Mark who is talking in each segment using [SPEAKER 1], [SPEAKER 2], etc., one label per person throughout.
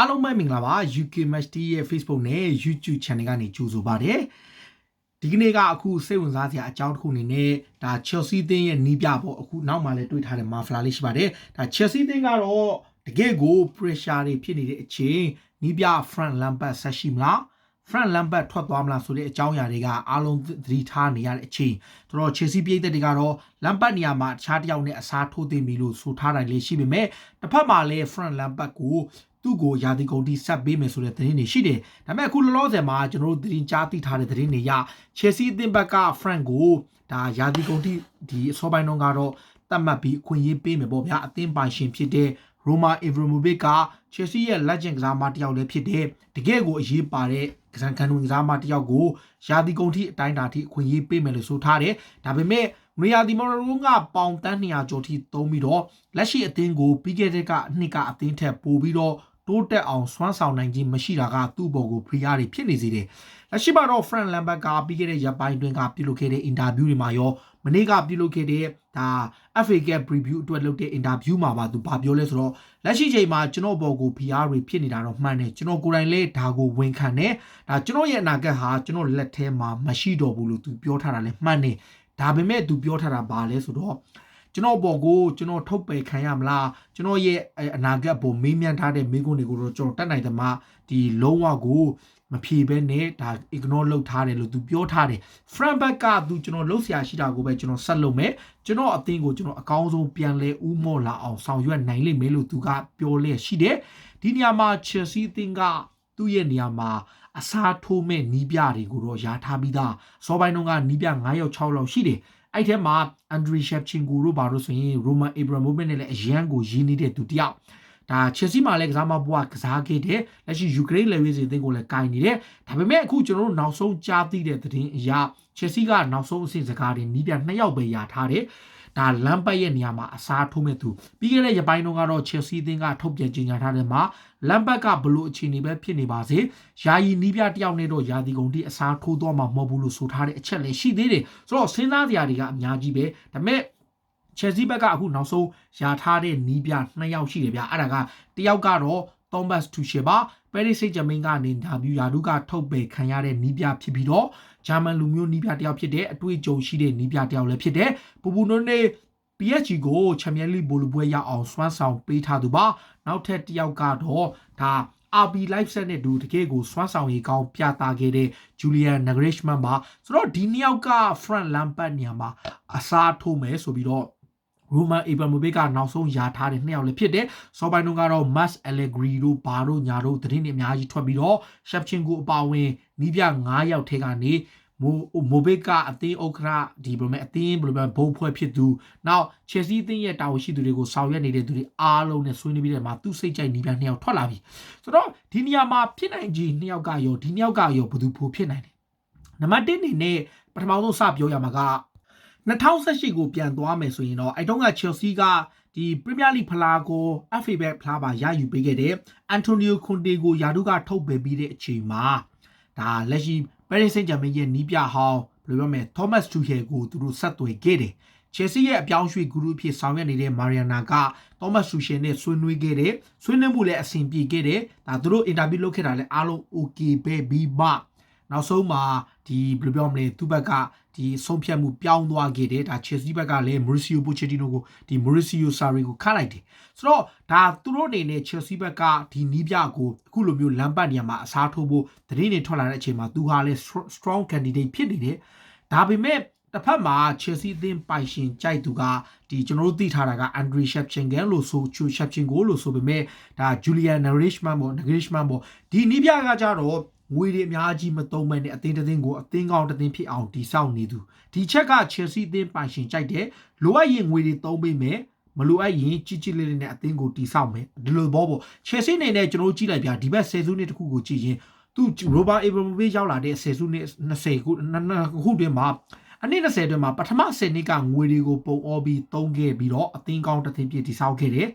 [SPEAKER 1] အားလုံးပဲမင်္ဂလာပါ UK Match TV ရဲ့ Facebook နဲ့ YouTube Channel ကနေကြိုဆိုပါရစေဒီကနေ့ကအခုစိတ်ဝင်စားစရာအကြောင်းတစ်ခုအနေနဲ့ဒါ Chelsea အသင်းရဲ့နီးပြပေါ့အခုနောက်မှလည်းတွေ့ထားတဲ့ Mafla လေးရှိပါတယ်ဒါ Chelsea အသင်းကတော့တကယ်ကို pressure တွေဖြစ်နေတဲ့အချိန်နီးပြ Frank Lampard ဆက်ရှိမလား Frank Lampard ထွက်သွားမလားဆိုတဲ့အကြောင်းအရာတွေကအားလုံးသတိထားနေရတဲ့အချိန်ဆိုတော့ Chelsea ပြည်သက်တွေကတော့ Lampard နေရာမှာတခြားတစ်ယောက်နဲ့အစားထိုးသိမ်းပြီလို့ဆိုထားတယ်လေးရှိပေမဲ့တစ်ဖက်မှာလည်း Frank Lampard ကိုသူ့ကိုယာတီကုန်တီဆက်ပေးမယ်ဆိုတဲ့သတင်းတွေရှိတယ်။ဒါပေမဲ့အခုလောလောဆယ်မှာကျွန်တော်တို့သတင်းကြားသိထားတဲ့သတင်းတွေရ Chelsea အသင်းဘက်က Frank ကိုဒါယာတီကုန်တီဒီအစောပိုင်းတုန်းကတော့တတ်မှတ်ပြီးအခွင့်အရေးပေးမယ်ပေါ့ဗျာအသင်းပိုင်ရှင်ဖြစ်တဲ့ Roman Abramovich က Chelsea ရဲ့ legend ကစားမတစ်ယောက်လည်းဖြစ်တဲ့တကယ်ကိုအရေးပါတဲ့ကစားကန်ဝင်ကစားမတစ်ယောက်ကိုယာတီကုန်တီအတိုင်းတာထိအခွင့်အရေးပေးမယ်လို့ဆိုထားတယ်။ဒါပေမဲ့မရီယာဒီမော်ရိုကပေါင်တန်း200ကျော်ထိသုံးပြီးတော့လက်ရှိအသင်းကိုပြီးခဲ့တဲ့နှစ်ကအသင်းထက်ပိုပြီးတော့တိုးတက်အောင်စွမ်းဆောင်နိုင်ခြင်းမရှိတာကသူ့ဘော်ကိုဖိအားတွေဖြစ်နေစေတယ်။လက်ရှိမှာတော့ Frank Lampard ကပြီးခဲ့တဲ့ရက်ပိုင်းတွင်ကပြုလုပ်ခဲ့တဲ့အင်တာဗျူးတွေမှာရောမနေ့ကပြုလုပ်ခဲ့တဲ့ဒါ FA Cup Preview အတွက်လုပ်တဲ့အင်တာဗျူးမှာပါသူဘာပြောလဲဆိုတော့လက်ရှိချိန်မှာကျွန်တော်ဘော်ကိုဖိအားတွေဖြစ်နေတာတော့မှန်တယ်ကျွန်တော်ကိုယ်တိုင်လည်းဒါကိုဝန်ခံတယ်ဒါကျွန်တော်ရဲ့အနာဂတ်ဟာကျွန်တော်လက်ထဲမှာမရှိတော့ဘူးလို့သူပြောထားတာလည်းမှန်တယ်ဒါပေမဲ့သူပြောထားတာဘာလဲဆိုတော့ကျွန်တော်ဘော်ကိုကျွန်တော်ထုတ်ပယ်ခံရမလားကျွန်တော်ရဲ့အနာဂတ်ပေါ်မေးမြန်းထားတဲ့မိကုန်းတွေကိုတော့ကျွန်တော်တတ်နိုင်တယ်မှာဒီလုံးဝကိုမဖြေဘဲနဲ့ဒါ ignore လုပ်ထားတယ်လို့သူပြောထားတယ် Frank Back ကသူကျွန်တော်လှုပ်ရှားရှိတာကိုပဲကျွန်တော်ဆက်လုပ်မယ်ကျွန်တော်အသင်းကိုကျွန်တော်အကောင်းဆုံးပြန်လဲဥမော့လာအောင်ဆောင်ရွက်နိုင်လိမ့်မယ်လို့သူကပြောလဲရှိတယ်ဒီနေရာမှာ Chelsea အသင်းကသူ့ရဲ့နေရာမှာအစားထိုးမဲ့နီးပြတွေကိုတော့ယာထားပြီးသားစောပိုင်းတုန်းကနီးပြ9ရောက်6လောက်ရှိတယ်အဲ့ထဲမှာ Andriy Shevchenko တို့ဘာလို့ဆိုရင် Roman Abramovich နဲ့လည်းအရန်ကိုရင်းနေတဲ့သူတယောက်ဒါ Chelsea မှာလည်းကစားမဘွားကစားခဲ့တယ်လက်ရှိ Ukraine လေဝေးစီအသင်းကိုလည်းကင်နေတယ်ဒါပေမဲ့အခုကျွန်တော်တို့နောက်ဆုံးကြားသိတဲ့သတင်းအရ Chelsea ကနောက်ဆုံးအဆင့်စကားတွေနီးပြ2ယောက်ပဲယာထားတယ်ဒါလမ်ပတ်ရဲ့နေရာမှာအစားထိုးမဲ့သူပြီးခဲ့တဲ့ရက်ပိုင်းတုန်းကတော့ Chelsea အသင်းကထုတ်ပြန်ကြေညာထားတဲ့မှာလမ်ပတ်ကဘလို့အခြေအနေပဲဖြစ်နေပါစေယာယီနီးပြတယောက်နဲ့တော့ယာတီကုန်တိအစားထိုးတော့မှာမဟုတ်ဘူးလို့ဆိုထားတဲ့အချက်လည်းရှိသေးတယ်ဆိုတော့စဉ်းစားစရာတွေကအများကြီးပဲဒါပေမဲ့ Chelsea ဘက်ကအခုနောက်ဆုံးယာထားတဲ့နီးပြ2ယောက်ရှိတယ်ဗျအဲ့ဒါကတယောက်ကတော့ Thomas Tuchel ပါ Paris Saint-Germain ကနေဒါဗျူယာဒုကထုတ်ပယ်ခံရတဲ့နီးပြဖြစ်ပြီးတော့ဂျာမန်လူမျိုးနီးပြတယောက်ဖြစ်တဲ့အတွေ့အကြုံရှိတဲ့နီးပြတယောက်လည်းဖြစ်တဲ့ပူပူနုနေ PSG ကိုချန်ပီယံလိဘောလုံးပွဲရအောင်စွမ်းဆောင်ပေးထားသူပါနောက်ထပ်တယောက်ကတော့ဒါ RB Leipzig နဲ့တူတကယ်ကိုစွမ်းဆောင်ရည်ကောင်းပြသခဲ့တဲ့ Julian Nagelsmann ပါဆိုတော့ဒီနှစ်ယောက်က Frank Lampard နေရာမှာအစားထိုးမယ်ဆိုပြီးတော့Roman Abramovich ကနောက်ဆုံးယာထားတဲ့နှစ်ယောက်လည်းဖြစ်တယ်။စောပိုင်းတုန်းကတော့ Max Allegri တို့ဘာတို့ညာတို့သတင်းတွေအများကြီးထွက်ပြီးတော့ Shevchenko အပါအဝင်နီးပြ9ယောက်ထဲကနေမိုဘစ်ကအသင်းဥက္ကဋ္ဌဒီဘယ်လိုလဲအသင်းဘယ်လိုလဲဘုံဖွဲ့ဖြစ်သူနောက် Chelsea အသင်းရဲ့တာဝန်ရှိသူတွေကိုဆောင်ရွက်နေတဲ့သူတွေအားလုံးနဲ့ဆွေးနွေးပြီးတဲ့မှာသူစိတ်ကြိုက်နီးပြ2ယောက်ထွက်လာပြီ။ဆိုတော့ဒီနေရာမှာဖြစ်နိုင်ခြေ2ယောက်ကရောဒီ2ယောက်ကရောဘယ်သူဖို့ဖြစ်နိုင်လဲ။နံပါတ်1အနေနဲ့ပထမဆုံးစပြောရမှာက2018ကိုပြန်သွားမယ်ဆိုရင်တော့အဲ့တုန်းက Chelsea ကဒီ Premier League ဖလားကို FA ပဲဖလားပါရယူပေးခဲ့တဲ့ Antonio Conte ကိုယာဒုကထုတ်ပယ်ပြီးတဲ့အချိန်မှာဒါလက်ရှိ Paris Saint-Germain ရဲ့နီးပြဟောင်းဘယ်လိုပြောမလဲ Thomas Tuchel ကိုသူတို့ဆက်သွယ်ခဲ့တယ် Chelsea ရဲ့အပြောင်းရွှေ့ဂရုအဖြစ်ဆောင်ရွက်နေတဲ့ Mariana က Thomas Tuchel နဲ့ဆွေးနွေးခဲ့တယ်ဆွေးနွေးမှုလည်းအဆင်ပြေခဲ့တယ်ဒါသူတို့ interview လုပ်ခဲ့တာလည်းအားလုံး okay ပဲပြီးမှနောက်ဆုံးမှာဒီဘယ်လိုပြောမလဲသူ့ဘက်ကဒီဆုံးဖြတ်မှုပြောင်းသွားခဲ့တယ်ဒါ Chelsea ဘက်ကလည်း Mauricio Pochettino ကိုဒီ Mauricio Sarri ကိုခန့်လိုက်တယ်ဆိုတော့ဒါသူတို့အနေနဲ့ Chelsea ဘက်ကဒီနီးပြကိုအခုလိုမျိုးလမ်းပတ်နေရာမှာအစားထိုးဖို့သတင်းတွေထွက်လာတဲ့အချိန်မှာသူဟာလည်း strong candidate ဖြစ်နေတယ်ဒါပေမဲ့တစ်ဖက်မှာ Chelsea အသင်းပိုင်ရှင်ကြိုက်သူကဒီကျွန်တော်တို့သိထားတာက Andriy Shevchenko လို့ဆို Shevchenko လို့ဆိုပေမဲ့ဒါ Julian Nagelsmann ပေါ့ဒီနီးပြကကြတော့ငွေတွေအများကြီးမသုံးမဲ့နဲ့အသင်းတစ်သင်းကိုအသင်းကောင်းတစ်သင်းဖြစ်အောင်တည်ဆောက်နေသူဒီချက်က Chelsea အသင်းပိုင်ရှင်ကြိုက်တယ်လိုအပ်ရင်ငွေတွေသုံးပေးမယ်မလိုအပ်ရင်ကြီးကြီးလေးလေးနဲ့အသင်းကိုတည်ဆောက်မယ်ဒီလိုဘောပေါ့ Chelsea အနေနဲ့ကျွန်တော်ကြည့်လိုက်ပြဒီဘက်10စုနှစ်တခုကိုကြည့်ရင်သူ Roman Abramovich ရောက်လာတဲ့10စုနှစ်20ခုတွင်မှာအနည်း20တွင်မှာပထမ10နှစ်ကငွေတွေကိုပုံအောပြီးသုံးခဲ့ပြီးတော့အသင်းကောင်းတစ်သင်းပြည့်တည်ဆောက်ခဲ့တယ်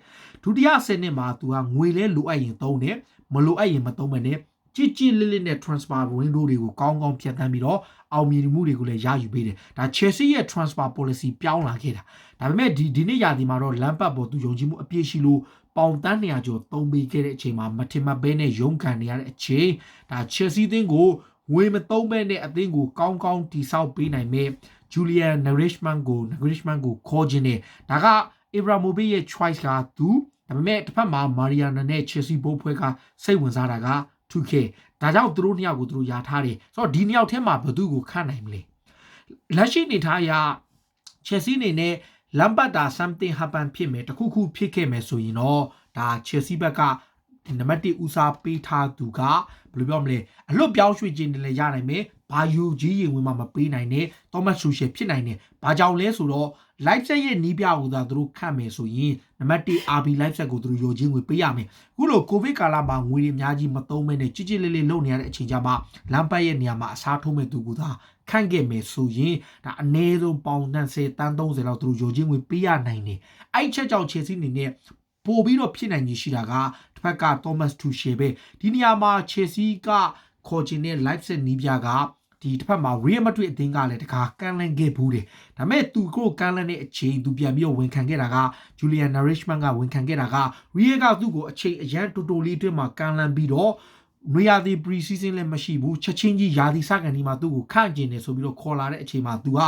[SPEAKER 1] ဒုတိယ10နှစ်မှာသူကငွေလဲလိုအပ်ရင်သုံးတယ်မလိုအပ်ရင်မသုံးမယ်နဲ့ကြည်လေးလေးနဲ့ transfer window တွေကိုကောင်းကောင်းဖြတ်သန်းပြီးတော့အောင်မြင်မှုတွေကိုလည်းရယူပေးတယ်ဒါ Chelsea ရဲ့ transfer policy ပြောင်းလာခဲ့တာဒါပေမဲ့ဒီနေ့ရာသီမှာတော့ Lampard ပေါ်သူယုံကြည်မှုအပြည့်ရှိလို့ ပေါင်တန်း200ကျော်သုံးပေးခဲ့တဲ့အချိန်မှာမထင်မှတ်ဘဲနဲ့ရုန်းကန်နေရတဲ့အချိန်ဒါ Chelsea အသင်းကိုငွေမသုံးဘဲနဲ့အသင်းကိုကောင်းကောင်းတိဆောက်ပေးနိုင်မဲ့ Julian Nagelsmann ကိုခေါ်ခြင်းနဲ့ဒါက Abramovich ရဲ့ choice ကသူဒါပေမဲ့တစ်ဖက်မှာ Mariana နဲ့ Chelsea ဘိုးဖွဲ့ကစိတ်ဝင်စားတာက 2K ဒါကြောင့်သူတို့နှစ်ယောက်ကိုသူတို့ယာထားတယ်ဆိုတော့ဒီနှစ်ယောက်ထဲမှာဘယ်သူကိုခန့်နိုင်မလဲလက်ရှိနေထားရ Chelsea အနေနဲ့ Lampard something happen ဖြစ်မယ်တခုခုဖြစ်ခဲ့မယ်ဆိုရင်တော့ဒါ Chelsea ဘက်ကနံပါတ်1ဦးစားပေးထားသူကဘယ်လိုပြောမလဲအလွတ်ပြောင်းရွှေ့ခြင်းတွေလည်းရနိုင်မယ်ဘာယူကြီးရင်ဝင်မှမပေးနိုင်နဲ့ Thomas Tuchel ဖြစ်နိုင်တယ်ဘာကြောင့်လဲဆိုတော့ Leipzig ရဲ့နီးပြကိုသာသူတို့ခန့်မယ်ဆိုရင်နံပါတ်1 RB Leipzig ကိုသူတို့ယိုချင်းငွေပေးရမယ်အခုလိုကိုဗစ်ကာလမှာငွေတွေအများကြီးမသုံးမဲနဲ့ကြီးကြီးလေးလေးလုပ်နေရတဲ့အချိန်ကြမှာ Lampard ရဲ့နေရာမှာအစားထိုးမဲ့သူကသာခန့်ခဲ့မယ်ဆိုရင်ဒါအနည်းဆုံးပေါင်တန်10တန်း30လောက်သူတို့ယိုချင်းငွေပေးရနိုင်တယ်အဲ့ချက်ကြောင့် Chelsea အနေနဲ့ပို့ပြီးတော့ဖြစ်နိုင်ကြီးရှိတာကတစ်ဖက်က Thomas Tuchel ပဲဒီနေရာမှာ Chelsea ကခေါ်ချင်တဲ့ Leipzig နီးပြကဒီတစ်ဖက်မှာ Real Madrid အသင်းကလည်းတခါကန်လန်ခဲ့ဘူးတယ်ဒါပေမဲ့သူကိုကန်လန်တဲ့အချိန်သူပြန်ပြီးတော့ဝန်ခံခဲ့တာက Julian Nagelsmann ကဝန်ခံခဲ့တာက Real ကသူ့ကိုအချိန်အရန်တိုတိုလေးအတွင်းမှာကန်လန်ပြီးတော့နွေရာသီ pre-season လည်းမရှိဘူးချက်ချင်းကြီးရာသီစကန်ဒီမှာသူ့ကိုခန့်ကျင်တယ်ဆိုပြီးတော့ခေါ်လာတဲ့အချိန်မှာသူက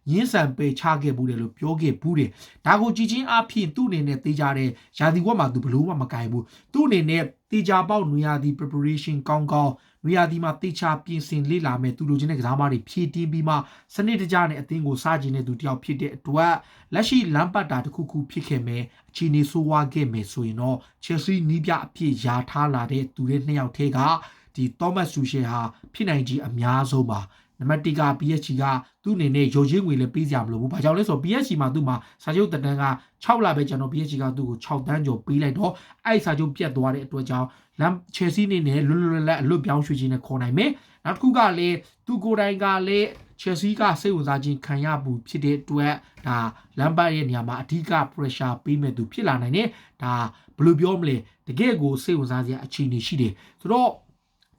[SPEAKER 1] ရင်းဆန်ပေချခဲ့ဘူးတယ်လို့ပြောခဲ့ဘူးတယ်ဒါကိုကြည်ချင်းအဖြစ်သူ့အနေနဲ့တေးကြတဲ့ရာသီဝက်မှာသူဘလို့မှမကင်ဘူးသူ့အနေနဲ့တေးကြပေါက်နွေရာသီ preparation ကောင်းကောင်းနွေရာသီမှာတေးချပြင်ဆင်လေ့လာမယ်သူလိုချင်တဲ့ကစားမတွေဖြည့်တင်းပြီးမှစနစ်တကျနဲ့အသင်းကိုစကျင်တဲ့သူတယောက်ဖြစ်တဲ့အတွက်လက်ရှိလမ်ပတ်တာတစ်ခုခုဖြစ်ခဲ့မယ်အခြေအနေဆိုးဝါးခဲ့မယ်ဆိုရင်တော့ Chelsea နီးပြအဖြစ်ယာထားလာတဲ့သူတွေနှစ်ယောက်ထဲကဒီ Thomas Tuchel ဟာဖြစ်နိုင်ကြီးအများဆုံးပါနံပါတ်1က PSG ကသူ့အနေနဲ့ရုပ်ရင်းငွေလည်းပေးစရာမလိုဘူး။ဘာကြောင့်လဲဆိုတော့ PSG မှာသူ့မှာစာချုပ်တက်တန်းက6လပဲကျွန်တော် PSG ကသူ့ကို6တန်းကျော်ပေးလိုက်တော့အဲ့စာချုပ်ပြတ်သွားတဲ့အတွက်ကြောင့် Chelsea အနေနဲ့လွတ်လွတ်လပ်အလွတ်ပြောင်းရွှေ့ခြင်းနဲ့ခေါ်နိုင်မယ်။နောက်တစ်ခုကလည်းသူကိုယ်တိုင်ကလည်း Chelsea ကစိတ်ဝင်စားခြင်းခံရမှုဖြစ်တဲ့အတွက်ဒါ Lampard ရဲ့နေရာမှာအဓိက pressure ပေးမဲ့သူဖြစ်လာနိုင်တယ်။ဒါဘယ်လိုပြောမလဲတကယ့်ကိုစိတ်ဝင်စားစရာအခြေအနေရှိတယ်။ဆိုတော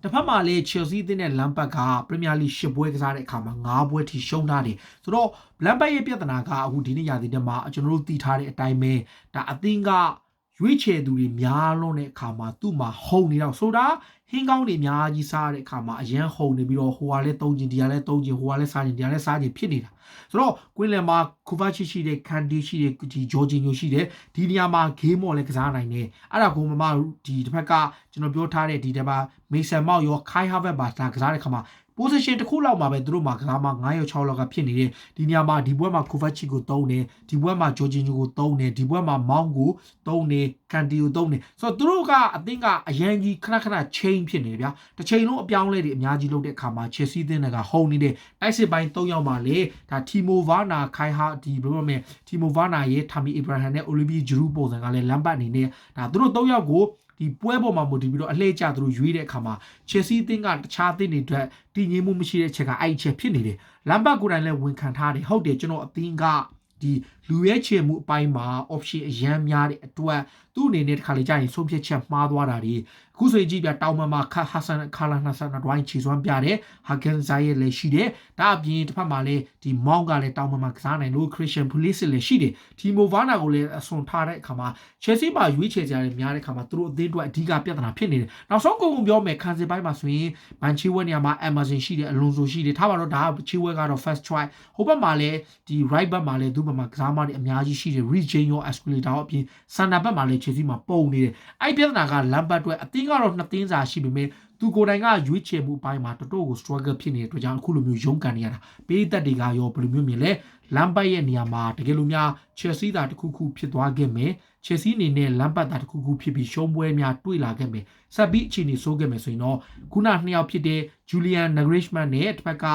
[SPEAKER 1] ့တစ်ဖက်မှာလည်း Chelsea အသင်းနဲ့ Lampard က Premier League 10ပွဲကစားတဲ့အခါမှာ9ပွဲထိရှုံးထားတယ်ဆိုတော့ Lampard ရဲ့ပြဿနာကအခုဒီနေ့ရာသီတက်မှာကျွန်တော်တို့သိထားတဲ့အတိုင်းပဲဒါအသင်းကရွေးချယ်သူတွေများလွန်းတဲ့အခါမှာသူ့မှာဟုန်နေတော့ဆိုတာဟင်းကောင်းတွေအများကြီးစားတဲ့အခါမှာအရန်ဟုန်နေပြီးတော့ဟိုကလည်း3ကျင်ဒီကလည်း3ကျင်ဟိုကလည်းစားကျင်ဒီကလည်းစားကျင်ဖြစ်နေတာဆိုတော့ကွင်းလယ်မှာကူဗာချီရှိတဲ့ကန်ဒီရှိတဲ့ဒီဂျော်ဂျီညိုရှိတဲ့ဒီနေရာမှာဂေးမော်လည်းကစားနိုင်တယ်အဲ့ဒါကိုမမဒီတစ်ဖက်ကကျွန်တော်ပြောထားတဲ့ဒီတစ်ပါမေဆန်မောက်ရောခိုင်ဟာဗတ်ပါဒါကစားတဲ့ခါမှာ position တစ်ခုလောက်မှာပဲသူတို့မှာကစားမှာ9ရောက်6လောက်ကဖြစ်နေတယ်ဒီနေရာမှာဒီဘွဲမှာကူဗာချီကို3တယ်ဒီဘွဲမှာဂျော်ဂျီညိုကို3တယ်ဒီဘွဲမှာမောင်းကို3တယ်ကန်ဒီကို3တယ်ဆိုတော့သူတို့ကအသင်းကအရန်ကြီးခဏခဏ change ဖြစ်နေတယ်ဗျာတစ်ချိန်လုံးအပြောင်းလဲတွေအများကြီးလုပ်တဲ့အခါမှာ Chelsea အသင်းကဟုန်နေတဲ့တိုက်စစ်ပိုင်း3ယောက်မှာလေဒါ Timo Werner ခိုင်ဟာဒီဘယ်လိုမလဲ Timo Werner ရဲ့ Tammy Abraham နဲ့ Olivier Giroud ပုံစံကလည်း Lampard အနေနဲ့ဒါသူတို့3ယောက်ကိုဒီပွဲပေါ်မှာမူတည်ပြီးတော့အလှည့်ကျသူတို့ရွေးတဲ့အခါမှာ Chelsea အသင်းကတခြားအသင်းတွေအတွက်တည်ငြိမ်မှုမရှိတဲ့ချက်ကအဲ့ချက်ဖြစ်နေတယ်။ Lampard ကိုယ်တိုင်လည်းဝန်ခံထားတယ်ဟုတ်တယ်ကျွန်တော်အသင်းကဒီလူရဲချေမှုအပိုင်းမှာ option အရန်များတဲ့အတွက်သူ့အနေနဲ့တစ်ခါလေကြာရင်ဆုံးဖြတ်ချက်မှားသွားတာတွေအခုဆိုရင်ကြည့်ပြတောင်မှာဟာဆန်ခါလာနာဆန်ဒိုင်းချီစွမ်းပြတယ်ဟာဂန်ဇိုင်ရဲ့လည်းရှိတယ်ဒါအပြင်တစ်ဖက်မှာလည်းဒီမောင်းကလည်းတောင်မှာကစားနိုင်လို့ Christian Pulisic လည်းရှိတယ်တီမိုဗာနာကိုလည်းအစွန်ထားတဲ့အခါမှာ Chelsea မှာရွေးချယ်ကြတဲ့များတဲ့အခါမှာသူတို့အသင်းအတွက်အဓိကပြဿနာဖြစ်နေတယ်နောက်ဆုံးကုန်ပြောမယ်ခံစစ်ပိုင်းမှာဆိုရင်မန်ချီဝဲနေရာမှာ Emerson ရှိတယ်အလွန်ဆိုရှိတယ်ထားပါတော့ဒါချီဝဲကတော့ first try ဟိုဘက်မှာလည်းဒီ right back မှာလည်းသူ့ဘက်မှာကစားမတွေအများကြီးရှိတယ် Reece James ရော Escalator အပြင်စန်နာဘက်မှာလည်း Chelsea မှာပုံနေတယ်အဲ့ပြဿနာက Lampard အတွက်အသင်းကတော့2သင်းစာရှိပေမဲ့သူကိုယ်တိုင်ကရွေးချယ်မှုအပိုင်းမှာတော်တော်ကို struggle ဖြစ်နေတဲ့အတွက်ကြောင့်အခုလိုမျိုးရုန်းကန်နေရတာပေးသက်တွေကရောဘယ်လိုမျိုးမြင်လဲ Lampard ရဲ့နေရာမှာတကယ်လို့များ Chelsea သားတစ်ခုခုဖြစ်သွားခဲ့မယ် Chelsea အနေနဲ့ Lampard သားတစ်ခုခုဖြစ်ပြီးရှုံးပွဲများတွေ့လာခဲ့မယ်ဆက်ပြီးအခြေအနေဆိုးခဲ့မယ်ဆိုရင်တော့ခုန2ယောက်ဖြစ်တဲ့ Julian Nagelsmann နဲ့တစ်ဖက်က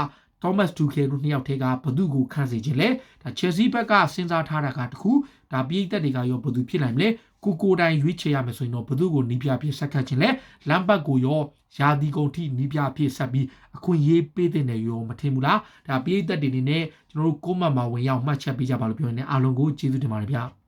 [SPEAKER 1] Thomas Tuchel တို့2ယောက်ထဲကဘသူကိုခန့်စေခြင်းလဲဒါ Chelsea ဘက်ကစဉ်းစားထားတာကတခုဒါပြည်သက်တွေကရောဘသူဖြစ်နိုင်မလဲကိုတိုင်ရွေးချယ်ရမယ်ဆိုရင်တော့ဘသူကိုနီးပြဖြစ်ဆက်ခတ်ခြင်းလဲလမ်ဘတ်ကိုရောယာဒီကုန်ထိနီးပြဖြစ်ဆက်ပြီးအခွင့်အရေးပေးတဲ့နေရောမထင်ဘူးလားဒါပြည်သက်တွေနေနဲ့ကျွန်တော်တို့ကိုမတ်မှာဝင်ရောက်မှတ်ချက်ပေးကြပါလို့ပြောနေအားလုံးကိုကျေးဇူးတင်ပါတယ်ဗျာ